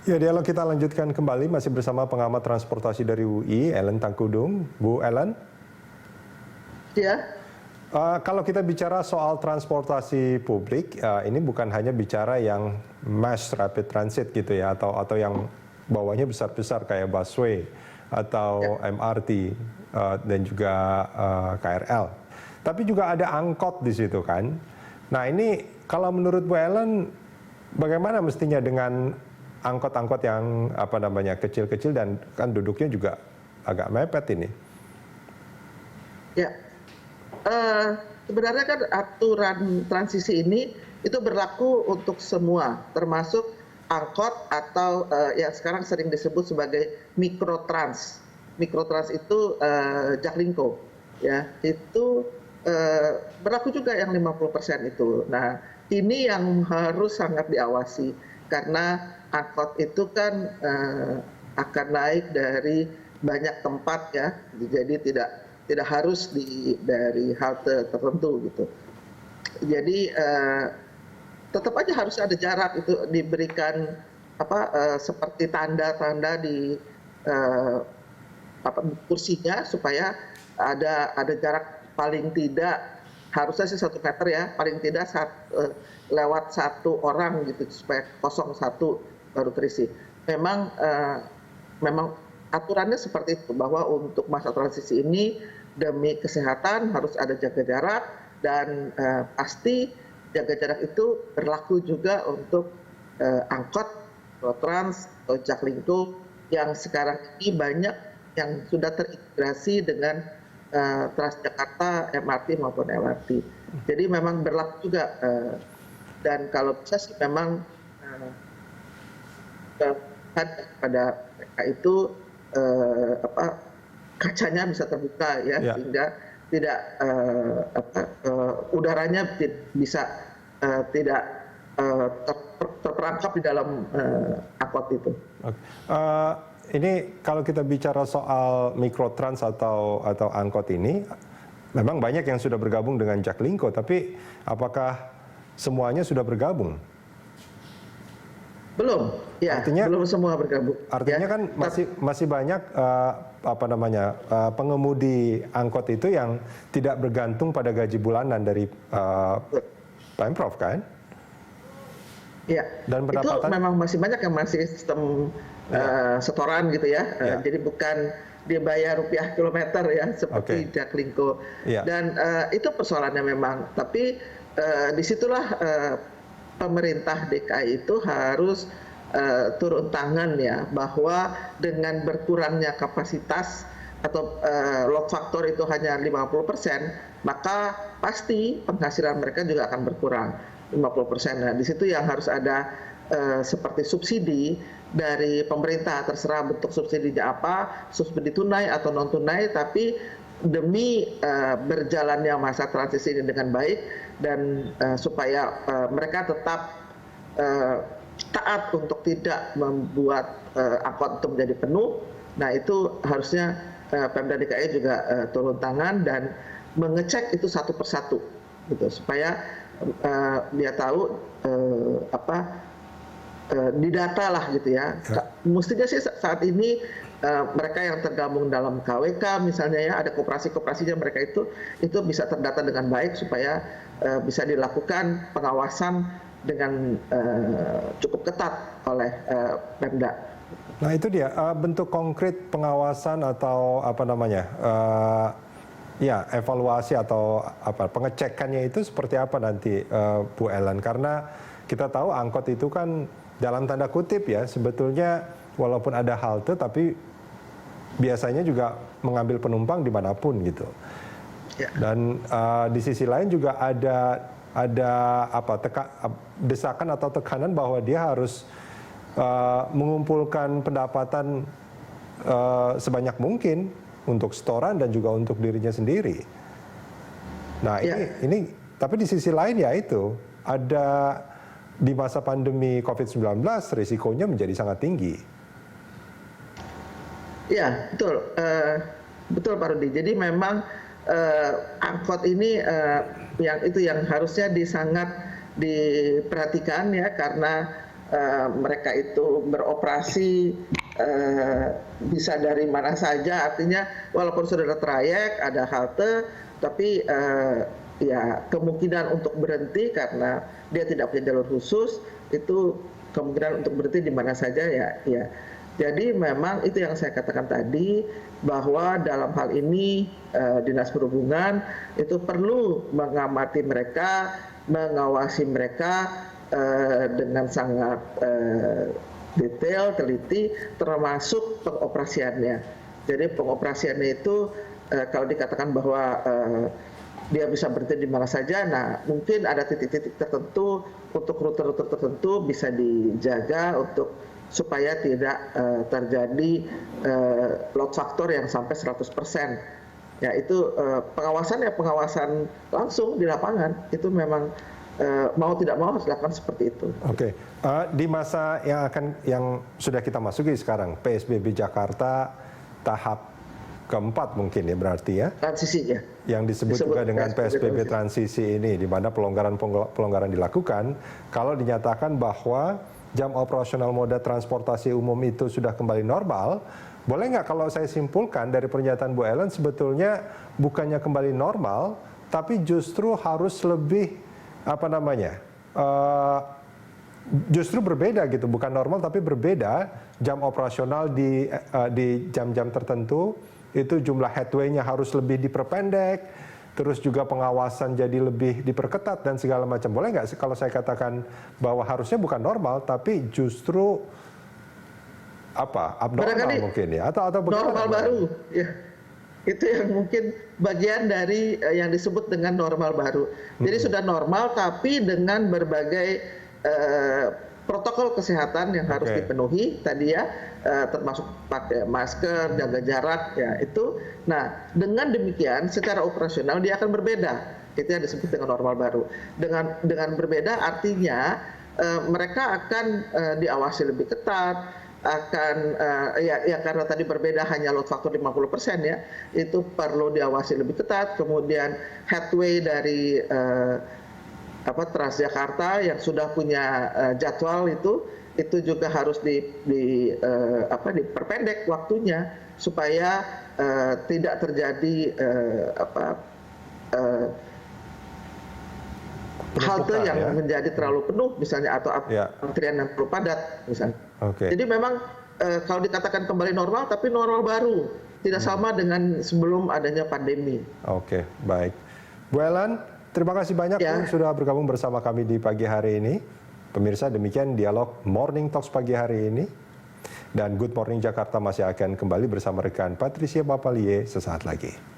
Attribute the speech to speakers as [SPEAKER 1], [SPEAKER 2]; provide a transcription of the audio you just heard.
[SPEAKER 1] Ya, dialog kita lanjutkan kembali masih bersama pengamat transportasi dari UI, Ellen Tangkudung. Bu Ellen,
[SPEAKER 2] Ya,
[SPEAKER 1] kalau kita bicara soal transportasi publik, ini bukan hanya bicara yang mass rapid transit gitu ya, atau yang bawahnya besar-besar kayak busway atau
[SPEAKER 2] ya,
[SPEAKER 1] MRT dan juga KRL. Tapi juga ada angkot di situ kan. Nah ini kalau menurut Bu Ellen, bagaimana mestinya dengan angkot-angkot yang apa namanya kecil-kecil dan kan duduknya juga agak mepet ini?
[SPEAKER 2] ya. Sebenarnya kan aturan transisi ini itu berlaku untuk semua, termasuk angkot atau yang sekarang sering disebut sebagai mikrotrans. Mikrotrans itu Jaklingko, ya itu berlaku juga yang 50% itu. Nah, ini yang harus sangat diawasi karena angkot itu kan akan naik dari banyak tempat ya, jadi tidak harus dari halte tertentu gitu. Jadi tetap aja harus ada jarak, itu diberikan seperti tanda-tanda di kursinya supaya ada jarak paling tidak harusnya sih 1 meter ya, paling tidak lewat 1 orang gitu supaya kosong 1 baru terisi. Memang aturannya seperti itu, bahwa untuk masa transisi ini demi kesehatan harus ada jaga jarak dan pasti jaga jarak itu berlaku juga untuk angkot, trans, atau Jaklingko yang sekarang ini banyak yang sudah terintegrasi dengan Transjakarta, MRT maupun LRT. Jadi memang berlaku juga dan kalau bisa sih memang pada mereka itu kacanya bisa terbuka ya, sehingga tidak udaranya bisa tidak terperangkap di dalam angkot itu.
[SPEAKER 1] Ini kalau kita bicara soal mikrotrans atau angkot ini, memang banyak yang sudah bergabung dengan Jaklingko, tapi apakah semuanya sudah bergabung?
[SPEAKER 2] Belum, ya. Artinya, belum semua bergabung.
[SPEAKER 1] Artinya ya, kan masih banyak pengemudi angkot itu yang tidak bergantung pada gaji bulanan dari Pemprov kan?
[SPEAKER 2] Ya. Dan pendapatan itu memang masih banyak yang masih sistem setoran gitu ya. Jadi bukan dibayar rupiah kilometer ya seperti Jaklingko. Dan itu persoalannya memang. Tapi disitulah pemerintah DKI itu harus turun tangan ya, bahwa dengan berkurangnya kapasitas atau load factor itu hanya 50%, maka pasti penghasilan mereka juga akan berkurang 50%. Nah, di situ yang harus ada seperti subsidi dari pemerintah, terserah bentuk subsidinya apa, subsidi tunai atau non tunai, tapi demi berjalannya masa transisi ini dengan baik dan supaya mereka tetap taat untuk tidak membuat angkot itu menjadi penuh. Nah, itu harusnya Pemda DKI juga turun tangan dan mengecek itu satu persatu gitu, supaya dia tahu didata lah gitu ya. Mestinya sih saat ini mereka yang tergabung dalam KWK misalnya ya, ada koperasi-koperasinya, mereka itu bisa terdata dengan baik supaya bisa dilakukan pengawasan dengan cukup ketat oleh Pemda.
[SPEAKER 1] Nah itu dia bentuk konkret pengawasan atau evaluasi atau pengecekannya itu seperti apa nanti Bu Ellen? Karena kita tahu angkot itu kan dalam tanda kutip ya sebetulnya walaupun ada halte tapi biasanya juga mengambil penumpang dimanapun gitu. Dan di sisi lain juga ada desakan atau tekanan bahwa dia harus mengumpulkan pendapatan sebanyak mungkin untuk setoran dan juga untuk dirinya sendiri. Nah ini tapi di sisi lain ya itu ada di masa pandemi COVID-19 risikonya menjadi sangat tinggi.
[SPEAKER 2] Ya betul, betul Pak Rudi. Jadi memang angkot ini yang harusnya sangat diperhatikan ya, karena mereka itu beroperasi bisa dari mana saja, artinya walaupun sudah ada trayek, ada halte, tapi ya kemungkinan untuk berhenti karena dia tidak punya jalur khusus, itu kemungkinan untuk berhenti di mana saja ya. Jadi memang itu yang saya katakan tadi, bahwa dalam hal ini Dinas Perhubungan itu perlu mengamati mereka, mengawasi mereka dengan sangat detail, teliti, termasuk pengoperasiannya. Jadi pengoperasiannya itu kalau dikatakan bahwa dia bisa berhenti di mana saja, nah mungkin ada titik-titik tertentu untuk rute-rute tertentu bisa dijaga supaya tidak terjadi load factor yang sampai 100%. Ya itu pengawasan langsung di lapangan, itu memang mau tidak mau harus dilakukan seperti itu.
[SPEAKER 1] Oke. Di masa yang sudah kita masuki sekarang, PSBB Jakarta tahap keempat mungkin ya berarti ya?
[SPEAKER 2] Transisinya.
[SPEAKER 1] Yang disebut juga dengan PSBB transisi ini, di mana pelonggaran dilakukan, kalau dinyatakan bahwa jam operasional moda transportasi umum itu sudah kembali normal, boleh nggak kalau saya simpulkan dari pernyataan Bu Ellen, sebetulnya bukannya kembali normal, tapi justru harus lebih justru berbeda gitu, bukan normal tapi berbeda. Jam operasional di jam-jam tertentu itu jumlah headway-nya harus lebih diperpendek, terus juga pengawasan jadi lebih diperketat dan segala macam. Boleh nggak kalau saya katakan bahwa harusnya bukan normal tapi justru abnormal mungkin ya, atau
[SPEAKER 2] normal baru ya. Itu yang mungkin bagian dari yang disebut dengan normal baru. Jadi sudah normal tapi dengan berbagai protokol kesehatan yang harus dipenuhi tadi ya, termasuk pakai masker, jaga jarak ya itu. Nah, dengan demikian secara operasional dia akan berbeda. Itu yang disebut dengan normal baru. Dengan berbeda artinya mereka akan diawasi lebih ketat, akan karena tadi berbeda hanya load factor 50% ya, itu perlu diawasi lebih ketat. Kemudian headway dari Transjakarta yang sudah punya jadwal itu juga harus diperpendek waktunya supaya tidak terjadi halte yang menjadi terlalu penuh misalnya, atau antrian yang terlalu padat misalnya. Jadi memang kalau dikatakan kembali normal, tapi normal baru, tidak sama dengan sebelum adanya pandemi.
[SPEAKER 1] Oke, baik. Bu Ellen, terima kasih banyak sudah bergabung bersama kami di pagi hari ini. Pemirsa, demikian dialog Morning Talks pagi hari ini. Dan Good Morning Jakarta masih akan kembali bersama rekan Patricia Papalie sesaat lagi.